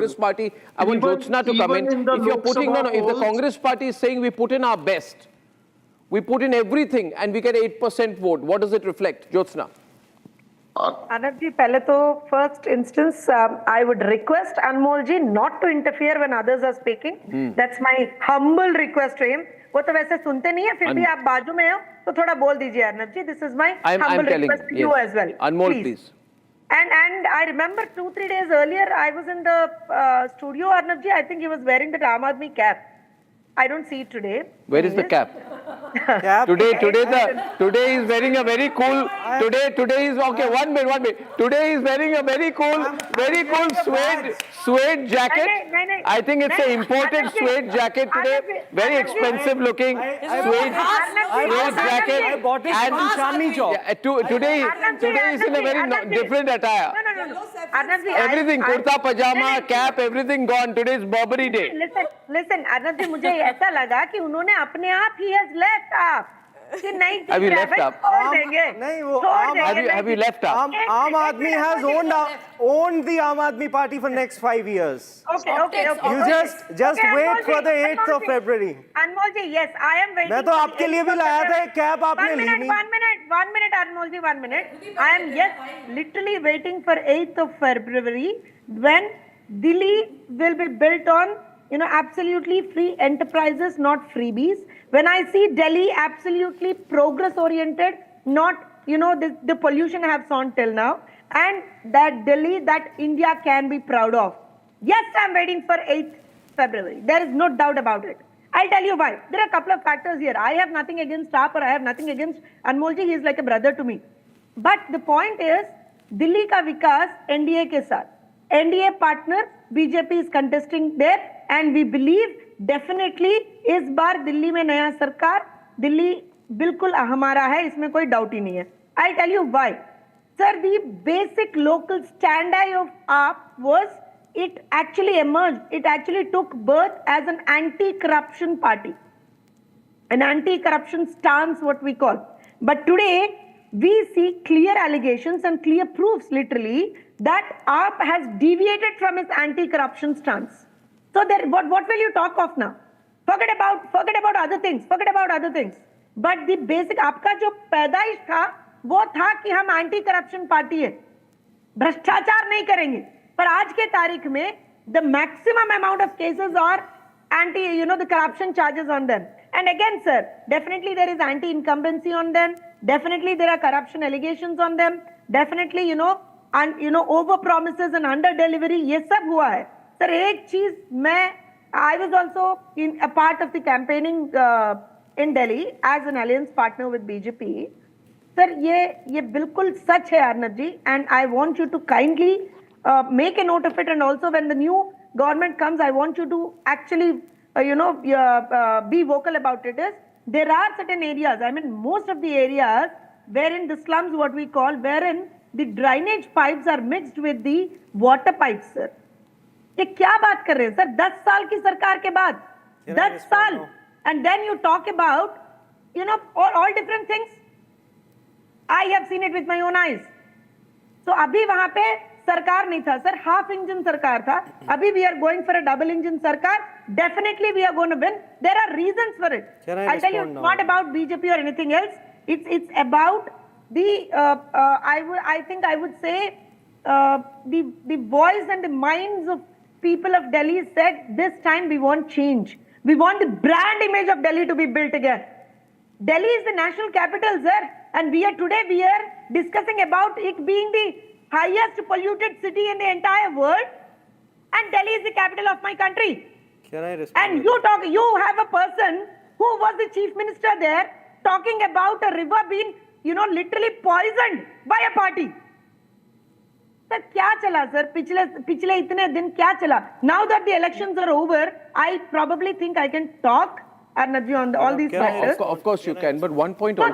Congress party, I want Jyotsna to come in. If you're putting, if the Congress party is saying we put in our best, we put in everything and we get 8% vote, what does it reflect? Jyotsna. Arnab ji, pehle to first instance, I would request Anmol ji not to interfere when others are speaking. That's my humble request to him. वो तो वैसे सुनते नहीं है, फिर भी आप बाजू में हो तो थोड़ा बोल दीजिए अर्नब जी. This is my humble request to you as well. Anmol, please. And I remember 2-3 days earlier, I was in the studio, Arnab ji. I think he was wearing the Aam Aadmi cap. I don't see it today. Where is the cap? Today is wearing a very cool. Today is okay. 1 minute. Today is wearing a very cool suede jacket. I think it's an imported suede jacket today. Very expensive looking suede jacket. I bought it from Chandni Chowk. Today is in a very different attire. No. Everything, kurta, pajama, cap, everything gone. Today is Burberry day. Listen, Arnab ji, मुझे ऐसा लगा कि उन्होंने अपने आप ही has left up. कि नहीं, Have you left up? नहीं वो Have you left up? Aam Aadmi has owned the Aam Aadmi party for next 5 years. Okay. You just wait for the 8th of February. Anmol ji, yes, I am waiting. मैं तो आपके लिए भी लाया था एक कैप आपने ली नहीं. 1 minute, Anmol ji, 1 minute. I am literally waiting for 8th of February when Delhi will be built on, absolutely free enterprises, not freebies. When I see Delhi absolutely progress oriented, not, the pollution I have seen till now, and that Delhi that India can be proud of. Yes, I'm waiting for 8th February. There is no doubt about it. I'll tell you why. There are a couple of factors here. I have nothing against Taap or I have nothing against Anmolji. He is like a brother to me. But the point is, Delhi ka vikas NDA ke saath. NDA partner, BJP is contesting there, and we believe definitely इस बार दिल्ली में नया सरकार, दिल्ली बिल्कुल हमारा है, इसमें कोई doubt ही नहीं है. I'll tell you why. Sir, the basic local stand-eye of AAP was, it actually emerged, it actually took birth as an anti-corruption party. An anti-corruption stance, what we call. But today, we see clear allegations and clear proofs, literally, that AAP has deviated from its anti-corruption stance. So there, what will you talk of now? Forget about other things. But the basic, आपका जो पैदाइश था, वो था कि हम anti corruption party है, भ्रष्टाचार नहीं करेंगे. पर आज के तारीख में, the maximum amount of cases are anti, the corruption charges on them. And again, sir, definitely there is anti-incumbency on them. Definitely there are corruption allegations on them. Definitely, over promises and under delivery. ये सब हुआ है. Sir, एक चीज I was also a part of the campaigning in Delhi as an alliance partner with BJP. Sir, ये बिल्कुल सच है Arnab ji, and I want you to kindly make a note of it, and also when the new government comes, I want you to actually, be vocal about it. There are certain areas, most of the areas wherein the slums, what we call, wherein the drainage pipes are mixed with the water pipes, sir. ये क्या बात कर रहे हैं sir? 10 साल की सरकार के बाद, 10 साल, and then you talk about, all different things. I have seen it with my own eyes. So अभी वहां पे सरकार नहीं था सर, half engine सरकार था. अभी we are going for a double engine सरकार. Definitely we are going to win. There are reasons for it. I'll tell you, it's not about BJP or anything else. It's about the I think I would say the voice and the minds of people of Delhi said, this time we want change. We want the brand image of Delhi to be built again. Delhi is the national capital, sir. And we are discussing about it being the highest polluted city in the entire world. And Delhi is the capital of my country. Can I respond? And you have a person who was the chief minister there talking about a river being, literally poisoned by a party. Sir, क्या चला sir? पिछले इतने दिन क्या चला? Now that the elections are over, I probably think I can talk, Arnab ji, on all these matters. Of course you can, but one point also.